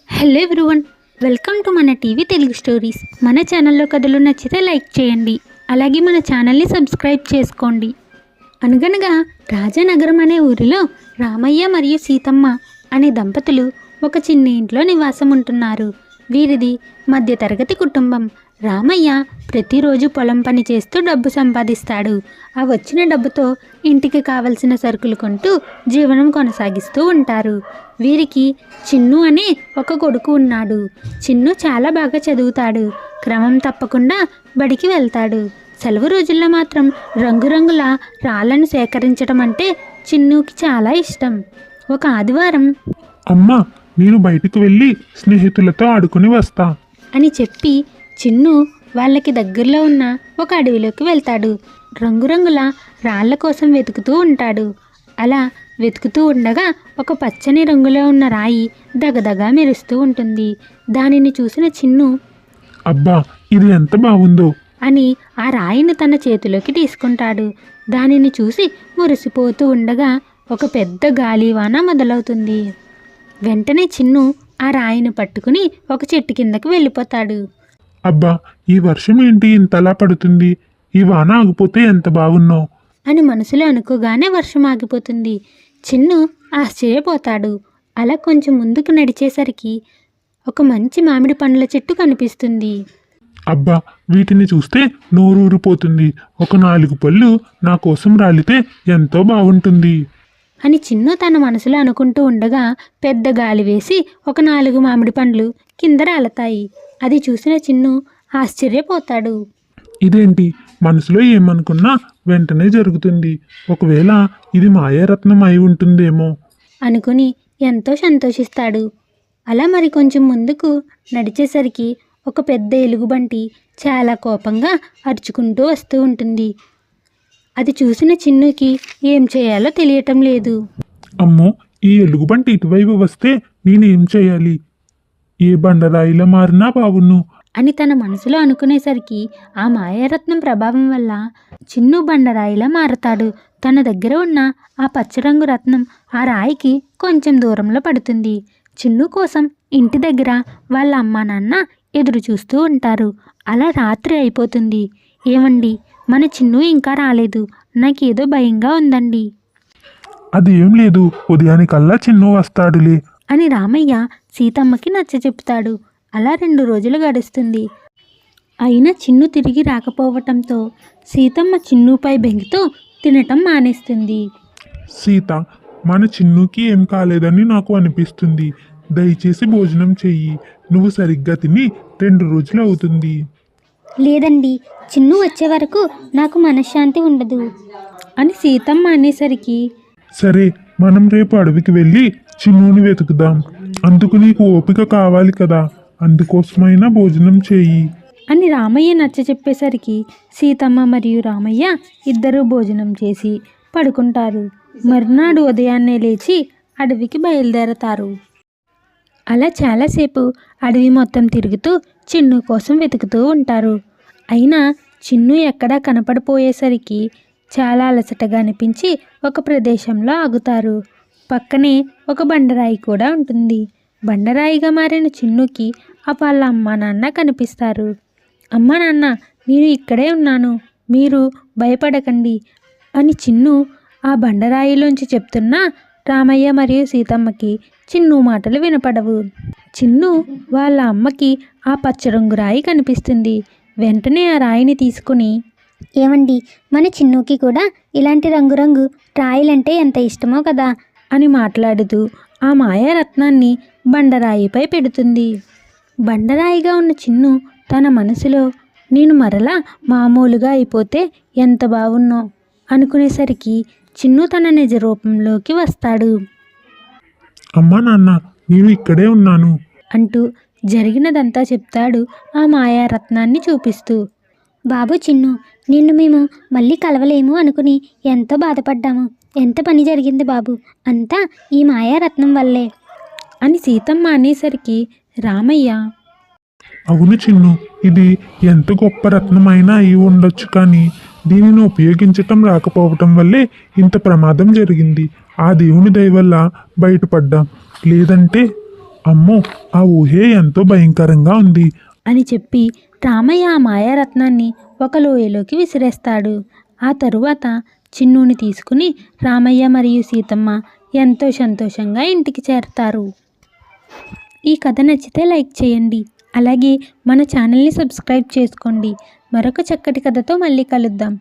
Hello everyone, welcome to మన TV Telugu stories. మన ఛానల్లో కథలు నచ్చితే లైక్ చేయండి, అలాగే మన ఛానల్ని సబ్స్క్రైబ్ చేసుకోండి. అనగనగా రాజానగరం అనే ఊరిలో రామయ్య మరియు సీతమ్మ అనే దంపతులు ఒక చిన్న ఇంట్లో నివాసం ఉంటున్నారు. వీరిది మధ్యతరగతి కుటుంబం. రామయ్య ప్రతిరోజు పొలం పని చేస్తూ డబ్బు సంపాదిస్తాడు. ఆ వచ్చిన డబ్బుతో ఇంటికి కావలసిన సరుకులు కొంటూ జీవనం కొనసాగిస్తూ ఉంటారు. వీరికి చిన్ను అనే ఒక కొడుకు ఉన్నాడు. చిన్ను చాలా బాగా చదువుతాడు. క్రమం తప్పకుండా బడికి వెళ్తాడు. సెలవు రోజుల్లో మాత్రం రంగురంగుల రాళ్లను సేకరించడం అంటే చిన్నుకి చాలా ఇష్టం. ఒక ఆదివారం అమ్మా, నేను బయటకు వెళ్ళి స్నేహితులతో ఆడుకుని వస్తా అని చెప్పి చిన్ను వాళ్ళకి దగ్గరలో ఉన్న ఒక అడవిలోకి వెళ్తాడు. రంగురంగుల రాళ్ల కోసం వెతుకుతూ ఉంటాడు. అలా వెతుకుతూ ఉండగా ఒక పచ్చని రంగులో ఉన్న రాయి దగదగా మెరుస్తూ ఉంటుంది. దానిని చూసిన చిన్ను అబ్బా, ఇది ఎంత బాగుందో అని ఆ రాయిని తన చేతిలోకి తీసుకుంటాడు. దానిని చూసి మురిసిపోతూ ఉండగా ఒక పెద్ద గాలివాన మొదలవుతుంది. వెంటనే చిన్ను ఆ రాయిని పట్టుకుని ఒక చెట్టు కిందకి వెళ్ళిపోతాడు. అబ్బా, ఈ వర్షం ఏంటి ఇంతలా పడుతుంది? ఈ వాన ఆగిపోతే ఎంత బాగున్నో అని మనసులో అనుకోగానే వర్షం ఆగిపోతుంది. చిన్ను ఆశ్చర్యపోతాడు. అలా కొంచెం ముందుకు నడిచేసరికి ఒక మంచి మామిడి పండ్ల చెట్టు కనిపిస్తుంది. అబ్బా, వీటిని చూస్తే నోరూరిపోతుంది. ఒక 4 పళ్ళు నా కోసం రాలితే ఎంతో బాగుంటుంది అని చిన్ను తన మనసులో అనుకుంటూ ఉండగా పెద్ద గాలి వేసి ఒక 4 మామిడి పండ్లు కింద రాలతాయి. అది చూసిన చిన్ను ఆశ్చర్యపోతాడు. ఇదేంటి, మనసులో ఏమనుకున్నా వెంటనే జరుగుతుంది. ఒకవేళ ఇది మాయారత్నం అయి ఉంటుందేమో అనుకుని ఎంతో సంతోషిస్తాడు. అలా మరి కొంచెం ముందుకు నడిచేసరికి ఒక పెద్ద ఎలుగుబంటి చాలా కోపంగా అరుచుకుంటూ వస్తూ ఉంటుంది. అది చూసిన చిన్నుకి ఏం చేయాలో తెలియటం లేదు. అమ్మో, ఈ ఎలుగుబంటి ఇటువైపు వస్తే నేనేం చేయాలి? ఏ బండరాయిలా మారినా బావును అని తన మనసులో అనుకునేసరికి ఆ మాయారత్నం ప్రభావం వల్ల చిన్ను బండరాయిలా మారతాడు. తన దగ్గర ఉన్న ఆ పచ్చరంగు రత్నం ఆ రాయికి కొంచెం దూరంలో పడుతుంది. చిన్ను కోసం ఇంటి దగ్గర వాళ్ళ అమ్మా నాన్న ఎదురు చూస్తూ ఉంటారు. అలా రాత్రి అయిపోతుంది. ఏమండి, మన చిన్ను ఇంకా రాలేదు, నాకేదో భయంగా ఉందండి అదేం లేదు, ఉదయానికల్లా చిన్ను వస్తాడులే అని రామయ్య సీతమ్మకి నచ్చచెప్తాడు. అలా 2 రోజులు గడుస్తుంది. అయినా చిన్ను తిరిగి రాకపోవటంతో సీతమ్మ చిన్నుపై బెంగితో తినటం మానేస్తుంది. సీత, మన చిన్నుకి ఏం కాలేదని నాకు అనిపిస్తుంది. దయచేసి భోజనం చెయ్యి. నువ్వు సరిగ్గా తిని 2 రోజులు అవుతుంది. లేదండి, చిన్ను వచ్చే వరకు నాకు మనశ్శాంతి ఉండదు అని సీతమ్మ అనేసరికి సరే, మనం రేపు అడవికి వెళ్ళి చిన్నుని వెతుకుదాం. అందుకు నీకు ఓపిక కావాలి కదా, అందుకోసమైనా భోజనం చేయి అని రామయ్య నచ్చచెప్పేసరికి సీతమ్మ మరియు రామయ్య ఇద్దరూ భోజనం చేసి పడుకుంటారు. మర్నాడు ఉదయాన్నే లేచి అడవికి బయలుదేరతారు. అలా చాలాసేపు అడవి మొత్తం తిరుగుతూ చిన్ను కోసం వెతుకుతూ ఉంటారు. అయినా చిన్ను ఎక్కడా కనపడిపోయేసరికి చాలా అలసటగా అనిపించి ఒక ప్రదేశంలో ఆగుతారు. పక్కనే ఒక బండరాయి కూడా ఉంటుంది. బండరాయిగా మారిన చిన్నుకి వాళ్ళ అమ్మా నాన్న కనిపిస్తారు. అమ్మా నాన్న, నేను ఇక్కడే ఉన్నాను, మీరు భయపడకండి అని చిన్ను ఆ బండరాయిలోంచి చెప్తున్నా రామయ్య మరియు సీతమ్మకి చిన్ను మాటలు వినపడవు. చిన్ను వాళ్ళ అమ్మకి ఆ పచ్చరంగు రాయి కనిపిస్తుంది. వెంటనే ఆ రాయిని తీసుకుని ఏమండి, మన చిన్నుకి కూడా ఇలాంటి రంగురంగు రాయిలంటే ఎంత ఇష్టమో కదా అని మాట్లాడుతూ ఆ మాయారత్నాన్ని బండరాయిపై పెడుతుంది. బండరాయిగా ఉన్న చిన్ను తన మనసులో నేను మరలా మామూలుగా అయిపోతే ఎంత బాగున్నో అనుకునేసరికి చిన్ను తన నిజ రూపంలోకి వస్తాడు. అమ్మా నాన్న, నేను ఇక్కడే ఉన్నాను అంటూ జరిగినదంతా చెప్తాడు ఆ మాయారత్నాన్ని చూపిస్తూ. బాబు చిన్ను, నిన్ను మేము మళ్ళీ కలవలేము అనుకుని ఎంతో బాధపడ్డాము. ఎంత పని జరిగింది బాబు, అంతా ఈ మాయారత్నం వల్లే అని సీతమ్మ అనేసరికి రామయ్య అవును చిన్ను, ఇది ఎంత గొప్ప రత్నమైనా అయి ఉండొచ్చు, కానీ దీనిని ఉపయోగించటం రాకపోవటం వల్లే ఇంత ప్రమాదం జరిగింది. ఆ దేవుని దయ వల్ల బయటపడ్డాం. లేదంటే అమ్మో, ఆ ఊహే ఎంతో భయంకరంగా ఉంది. అని చెప్పి రామయ్య ఆ మాయారత్నాన్ని ఒక లోయలోకి విసిరేస్తాడు. ఆ తరువాత చిన్నుని తీసుకుని రామయ్య మరియు సీతమ్మ ఎంతో సంతోషంగా ఇంటికి చేరతారు. ఈ కథ నచ్చితే లైక్ చేయండి. అలాగే మన ఛానల్ని సబ్స్క్రైబ్ చేసుకోండి. మరొక చక్కటి కథతో మళ్ళీ కలుద్దాం.